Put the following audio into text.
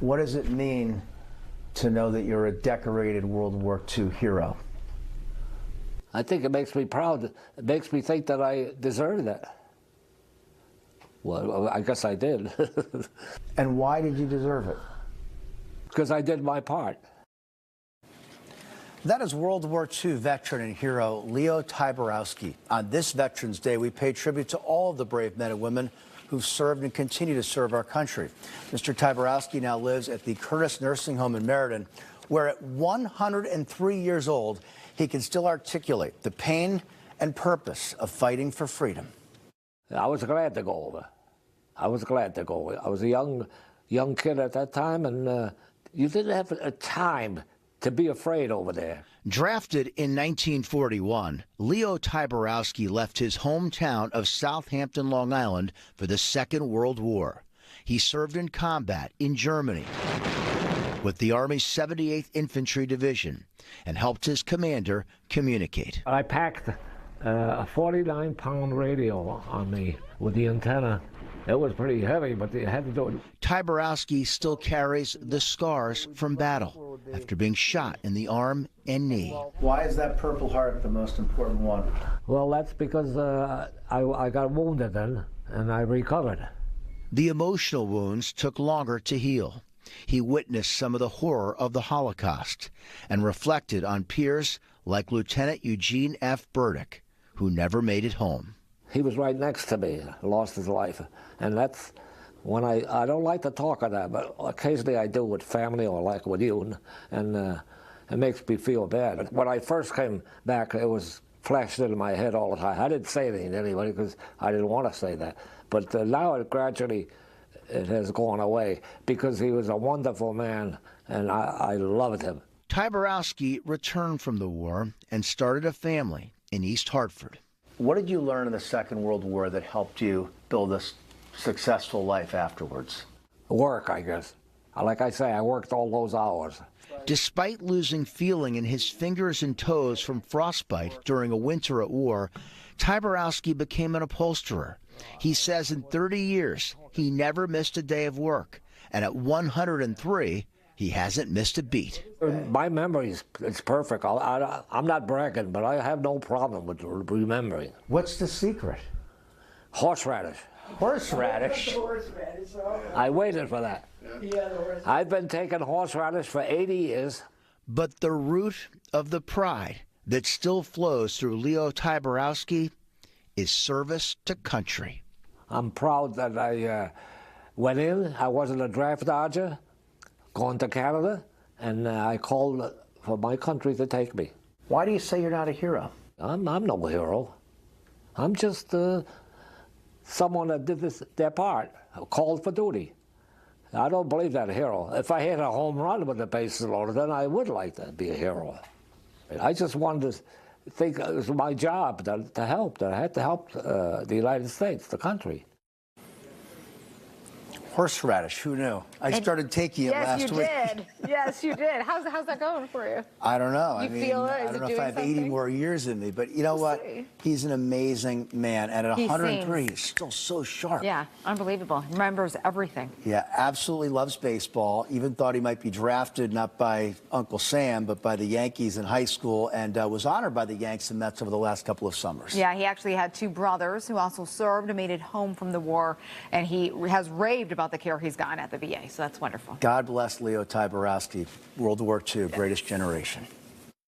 What does it mean to know that you're a decorated World War II hero? I think it makes me proud. It makes me think that I deserved that. Well, I guess I did. And why did you deserve it? Because I did my part. That is World War II veteran and hero Leo Tyborowski. On this Veterans Day, we pay tribute to all of the brave men and women who've served and continue to serve our country. Mr. Tyborowski now lives at the Curtis Nursing Home in Meriden, where at 103 years old, he can still articulate the pain and purpose of fighting for freedom. I was glad to go over. I was glad to go. I was a young kid at that time, and you didn't have a time to be afraid over there. Drafted in 1941, Leo Tyborowski left his hometown of Southampton, Long Island for the Second World War. He served in combat in Germany with the Army's 78th Infantry Division and helped his commander communicate. I packed a 49-pound radio on me with the antenna. It was pretty heavy, but they had to do it. Tyborowski still carries the scars from battle after being shot in the arm and knee. Why is that Purple Heart the most important one? Well, that's because I got wounded then, and I recovered. The emotional wounds took longer to heal. He witnessed some of the horror of the Holocaust and reflected on peers like Lieutenant Eugene F. Burdick, who never made it home. He was right next to me, lost his life. And that's when I don't like to talk of that, but occasionally I do with family or like with you, and it makes me feel bad. When I first came back, it was flashed into my head all the time. I didn't say anything to anybody because I didn't want to say that. But now it gradually has gone away because he was a wonderful man, and I loved him. Tyborowski returned from the war and started a family in East Hartford. What did you learn in the Second World War that helped you build a successful life afterwards? Work, I guess. Like I say, I worked all those hours. Despite losing feeling in his fingers and toes from frostbite during a winter at war, Tyborowski became an upholsterer. He says in 30 years, he never missed a day of work, and at 103, he hasn't missed a beat. My memory is perfect. I'm not bragging, but I have no problem with remembering. What's the secret? Horseradish. Horseradish? I waited for that. I've been taking horseradish for 80 years. But the root of the pride that still flows through Leo Tyborowski is service to country. I'm proud that I went in. I wasn't a draft dodger, going to Canada, and I called for my country to take me. Why do you say you're not a hero? I'm no hero. I'm just someone that did their part, called for duty. I don't believe that a hero. If I hit a home run with the bases loaded, then I would like to be a hero. I just wanted to think it was my job to help, that I had to help the United States, the country. Horseradish, who knew? I started taking it last week. Yes, you did. Yes, you did. How's that going for you? I don't know. You feel it? I don't know if I have 80 more years in me, but you know what? He's an amazing man, and at 103, he's still so sharp. Yeah, unbelievable. Remembers everything. Yeah, absolutely loves baseball. Even thought he might be drafted not by Uncle Sam, but by the Yankees in high school, and was honored by the Yanks and Mets over the last couple of summers. Yeah, he actually had two brothers who also served and made it home from the war, and he has raved about the care he's gotten at the VA, so that's wonderful. God bless Leo Tyborowski, World War II, greatest generation.